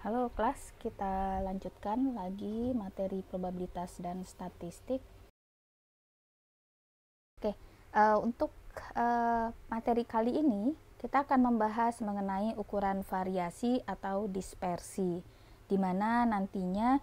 Halo kelas, kita lanjutkan lagi materi probabilitas dan statistik. Untuk materi kali ini kita akan membahas mengenai ukuran variasi atau dispersi, di mana nantinya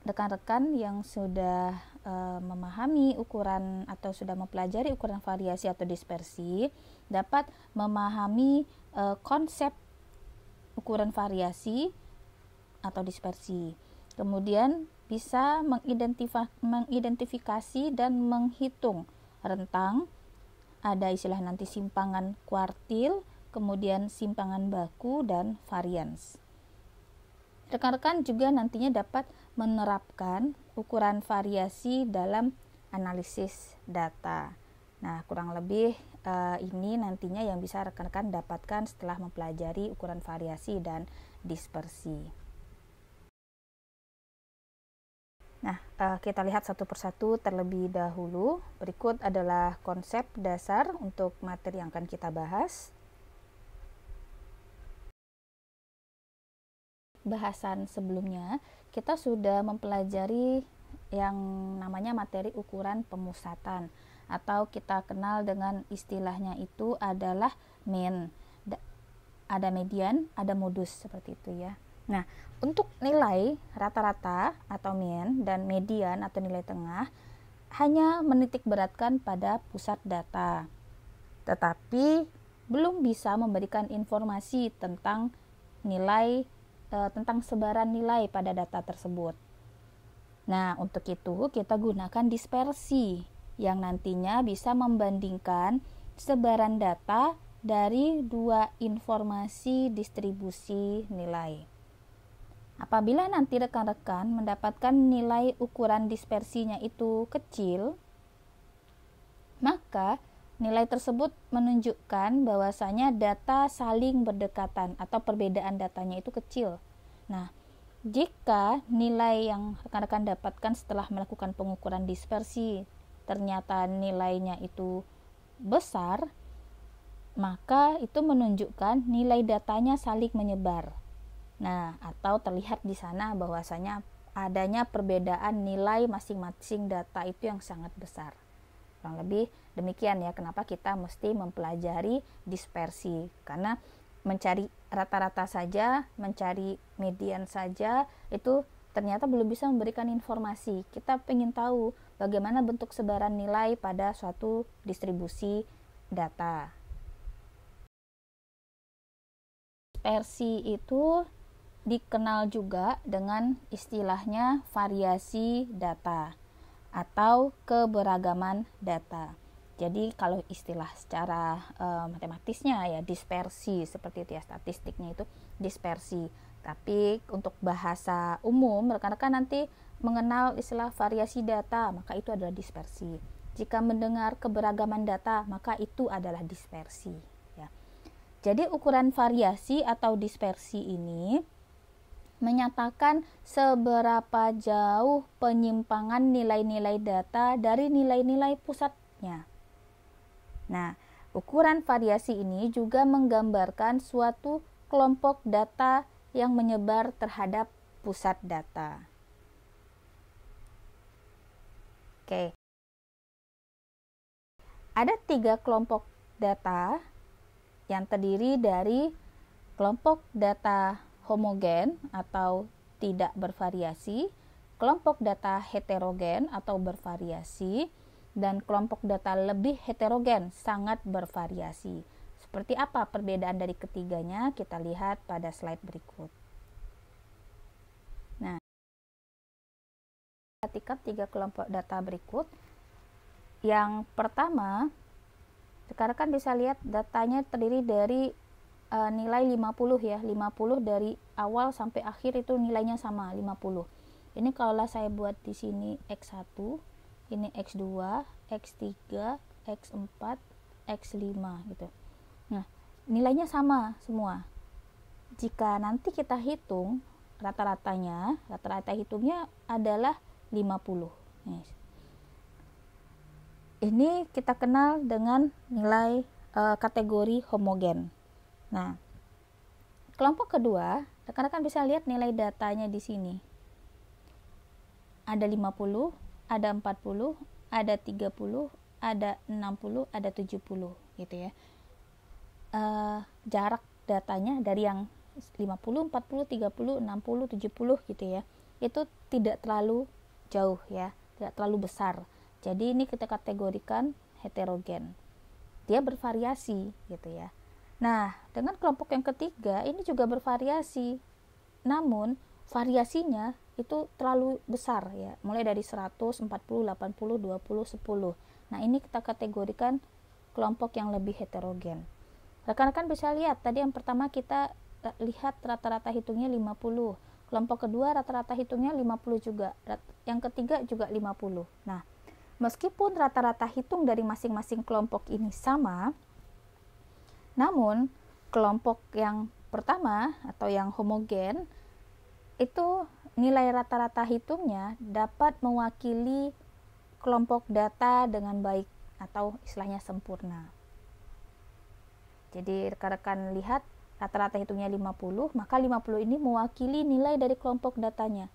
rekan-rekan yang sudah memahami ukuran atau sudah mempelajari ukuran variasi atau dispersi dapat memahami konsep ukuran variasi atau dispersi. Kemudian bisa mengidentifikasi dan menghitung rentang, ada istilah nanti simpangan kuartil, kemudian simpangan baku dan varians. Rekan-rekan juga nantinya dapat menerapkan ukuran variasi dalam analisis data. Nah, kurang lebih ini nantinya yang bisa rekan-rekan dapatkan setelah mempelajari ukuran variasi dan dispersi. Nah, kita lihat satu persatu terlebih dahulu. Berikut adalah konsep dasar untuk materi yang akan kita bahas. Bahasan sebelumnya, kita sudah mempelajari yang namanya materi ukuran pemusatan, atau kita kenal dengan istilahnya itu adalah mean. Ada median, ada modus, seperti itu ya. Nah, untuk nilai rata-rata atau mean dan median atau nilai tengah hanya menitik beratkan pada pusat data, tetapi belum bisa memberikan informasi tentang nilai tentang sebaran nilai pada data tersebut. Nah, untuk itu kita gunakan dispersi yang nantinya bisa membandingkan sebaran data dari dua informasi distribusi nilai. Apabila nanti rekan-rekan mendapatkan nilai ukuran dispersinya itu kecil, maka nilai tersebut menunjukkan bahwasanya data saling berdekatan atau perbedaan datanya itu kecil. Nah, jika nilai yang rekan-rekan dapatkan setelah melakukan pengukuran dispersi ternyata nilainya itu besar, maka itu menunjukkan nilai datanya saling menyebar. Nah, atau terlihat di sana bahwasanya adanya perbedaan nilai masing-masing data itu yang sangat besar. Kurang lebih demikian ya, kenapa kita mesti mempelajari dispersi. Karena mencari rata-rata saja, mencari median saja, itu ternyata belum bisa memberikan informasi. Kita ingin tahu bagaimana bentuk sebaran nilai pada suatu distribusi data. Dispersi itu dikenal juga dengan istilahnya variasi data atau keberagaman data. Jadi kalau istilah secara matematisnya ya dispersi, seperti itu ya, statistiknya itu dispersi. Tapi untuk bahasa umum rekan-rekan nanti mengenal istilah variasi data, maka itu adalah dispersi. Jika mendengar keberagaman data, maka itu adalah dispersi ya. Jadi ukuran variasi atau dispersi ini menyatakan seberapa jauh penyimpangan nilai-nilai data dari nilai-nilai pusatnya. Nah, ukuran variasi ini juga menggambarkan suatu kelompok data yang menyebar terhadap pusat data. Oke. Ada 3 kelompok data yang terdiri dari kelompok data homogen atau tidak bervariasi, kelompok data heterogen atau bervariasi, dan kelompok data lebih heterogen sangat bervariasi. Seperti apa perbedaan dari ketiganya? Kita lihat pada slide berikut. Nah, perhatikan 3 kelompok data berikut. Yang pertama, rekan-rekan bisa lihat datanya terdiri dari nilai 50 ya, 50 dari awal sampai akhir itu nilainya sama, 50. Ini kalau saya buat di sini X1, ini X2, X3, X4, X5 gitu. Nah, nilainya sama semua. Jika nanti kita hitung rata-ratanya, rata-rata hitungnya adalah 50. Ini kita kenal dengan nilai kategori homogen. Nah, kelompok kedua Rekan-rekan bisa lihat nilai datanya di sini. Ada 50, ada 40, ada 30, ada 60, ada 70 gitu ya. Jarak datanya dari yang 50, 40, 30, 60, 70 gitu ya. Itu tidak terlalu jauh ya, tidak terlalu besar. Jadi ini kita kategorikan heterogen. Dia bervariasi gitu ya. Nah, dengan kelompok yang ketiga ini juga bervariasi. Namun variasinya itu terlalu besar ya. Mulai dari 100, 40, 80, 20, 10. Nah, ini kita kategorikan kelompok yang lebih heterogen. Rekan-rekan bisa lihat tadi yang pertama kita lihat rata-rata hitungnya 50. Kelompok kedua rata-rata hitungnya 50 juga. Yang ketiga juga 50. Nah, meskipun rata-rata hitung dari masing-masing kelompok ini sama, namun kelompok yang pertama atau yang homogen itu nilai rata-rata hitungnya dapat mewakili kelompok data dengan baik atau istilahnya sempurna. Jadi rekan-rekan lihat rata-rata hitungnya 50, maka 50 ini mewakili nilai dari kelompok datanya.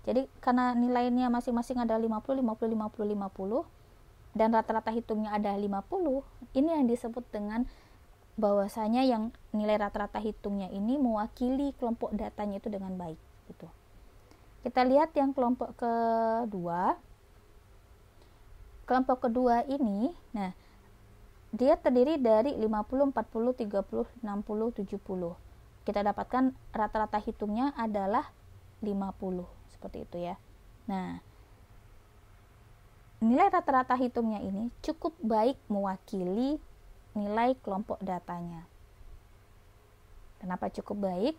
Jadi karena nilainya masing-masing ada 50, 50, 50, 50 dan rata-rata hitungnya ada 50, ini yang disebut dengan bahwasanya yang nilai rata-rata hitungnya ini mewakili kelompok datanya itu dengan baik gitu. Kita lihat yang kelompok kedua. Kelompok kedua ini, nah dia terdiri dari 50, 40, 30, 60, 70. Kita dapatkan rata-rata hitungnya adalah 50, seperti itu ya. Nah, nilai rata-rata hitungnya ini cukup baik mewakili nilai kelompok datanya. Kenapa cukup baik?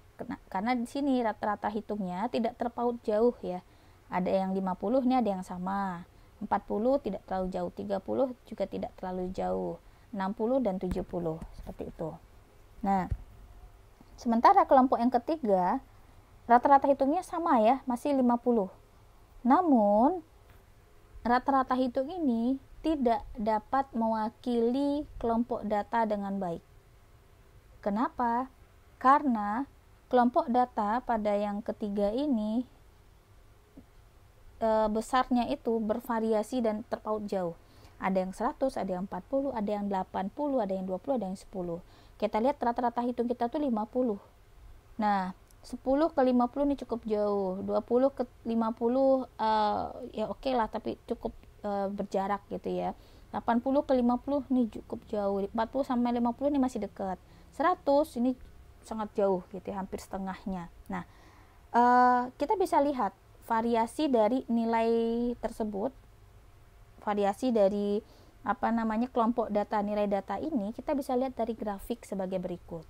Karena di sini rata-rata hitungnya tidak terpaut jauh ya. Ada yang 50, ini ada yang sama. 40 tidak terlalu jauh, 30 juga tidak terlalu jauh. 60 dan 70 seperti itu. Nah, sementara kelompok yang ketiga rata-rata hitungnya sama ya, masih 50. Namun rata-rata hitung ini tidak dapat mewakili kelompok data dengan baik. Kenapa? Karena kelompok data pada yang ketiga ini besarnya itu bervariasi dan terpaut jauh. Ada yang 100, ada yang 40, ada yang 80, ada yang 20, ada yang 10. Kita lihat rata-rata hitung kita tuh 50. Nah, 10 ke 50 ini cukup jauh. 20 ke 50 ya oke lah, tapi cukup berjarak gitu ya. 80 ke 50 ini cukup jauh. 40 sampai 50 ini masih dekat. 100 ini sangat jauh gitu ya, hampir setengahnya. Nah, kita bisa lihat variasi dari nilai tersebut, variasi dari kelompok data, nilai data ini kita bisa lihat dari grafik sebagai berikut.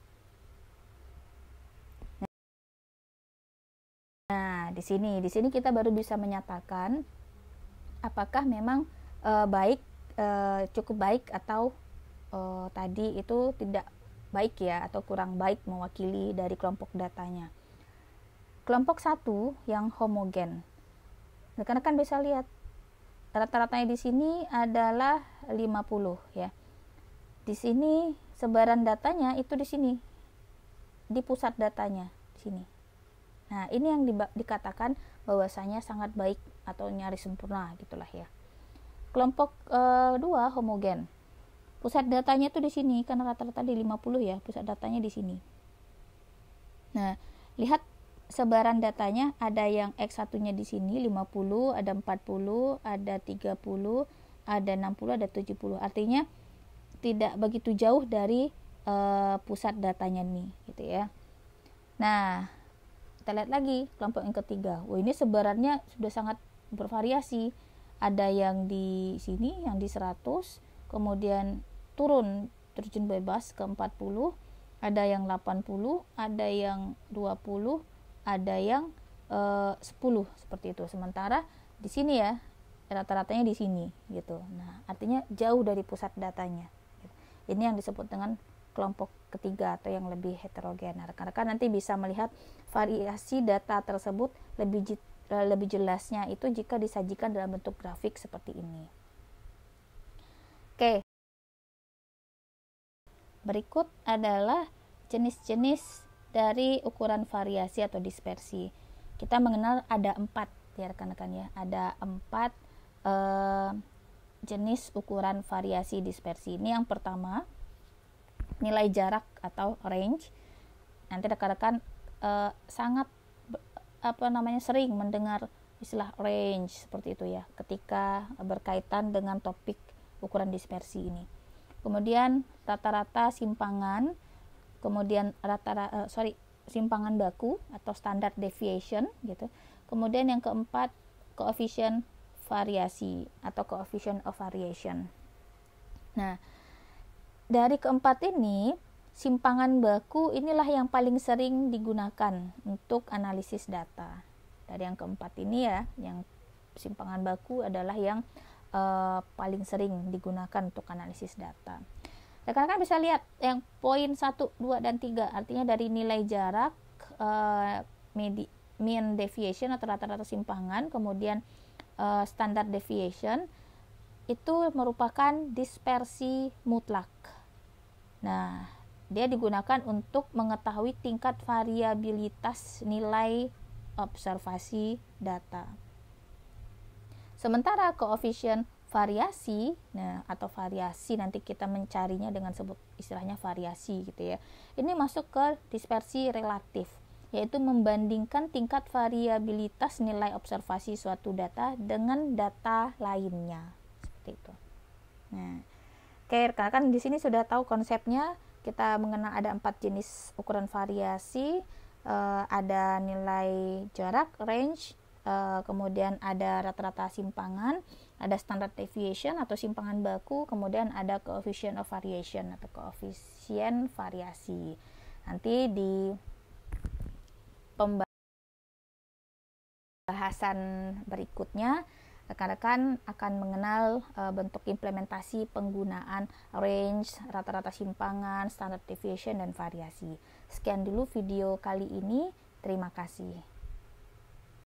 Nah, di sini kita baru bisa menyatakan apakah memang cukup baik atau tadi itu tidak baik ya, atau kurang baik mewakili dari kelompok datanya. Kelompok 1 yang homogen. Rekan-rekan bisa lihat rata-ratanya di sini adalah 50 ya. Di sini sebaran datanya itu di sini. Di pusat datanya di sini. Nah, ini yang dikatakan bahwasanya sangat baik atau nyaris sempurna gitulah ya. Kelompok 2 homogen. Pusat datanya itu di sini karena rata-rata di 50 ya, pusat datanya di sini. Nah, lihat sebaran datanya, ada yang X1-nya di sini 50, ada 40, ada 30, ada 60, ada 70. Artinya tidak begitu jauh dari pusat datanya nih, gitu ya. Nah, kita lihat lagi kelompok yang ketiga. Ini sebarannya sudah sangat bervariasi. Ada yang di sini, yang di 100, kemudian terjun bebas ke 40, ada yang 80, ada yang 20, ada yang 10 seperti itu. Sementara di sini ya rata-ratanya di sini gitu. Nah, artinya jauh dari pusat datanya. Ini yang disebut dengan kelompok ketiga atau yang lebih heterogen. Nah, rekan-rekan nanti bisa melihat variasi data tersebut lebih jelasnya itu jika disajikan dalam bentuk grafik seperti ini. Oke. Berikut adalah jenis-jenis dari ukuran variasi atau dispersi. Kita mengenal ada 4 ya rekan-rekan ya, ada 4 jenis ukuran variasi dispersi. Ini yang pertama, nilai jarak atau range. Nanti rekan-rekan sangat sering mendengar istilah range seperti itu ya ketika berkaitan dengan topik ukuran dispersi ini. Kemudian rata-rata simpangan, kemudian simpangan baku atau standard deviation gitu. Kemudian yang keempat, coefficient variasi atau coefficient of variation. Nah, dari keempat ini, simpangan baku inilah yang paling sering digunakan untuk analisis data. Dari yang keempat ini ya, yang simpangan baku adalah yang paling sering digunakan untuk analisis data. Rekan-rekan bisa lihat yang poin 1, 2, dan 3, artinya dari nilai jarak, mean deviation atau rata-rata simpangan, kemudian standard deviation, itu merupakan dispersi mutlak. Nah, dia digunakan untuk mengetahui tingkat variabilitas nilai observasi data. Sementara koefisien variasi, atau variasi nanti kita mencarinya dengan sebut istilahnya variasi gitu ya. Ini masuk ke dispersi relatif, yaitu membandingkan tingkat variabilitas nilai observasi suatu data dengan data lainnya. Seperti itu. Nah, oke, kan di sini sudah tahu konsepnya. Kita mengenal ada 4 jenis ukuran variasi, ada nilai jarak, range, kemudian ada rata-rata simpangan, ada standard deviation atau simpangan baku, kemudian ada coefficient of variation atau koefisien variasi. Nanti di pembahasan berikutnya rekan-rekan akan mengenal bentuk implementasi penggunaan range, rata-rata simpangan, standard deviation, dan variasi. Sekian dulu video kali ini. Terima kasih.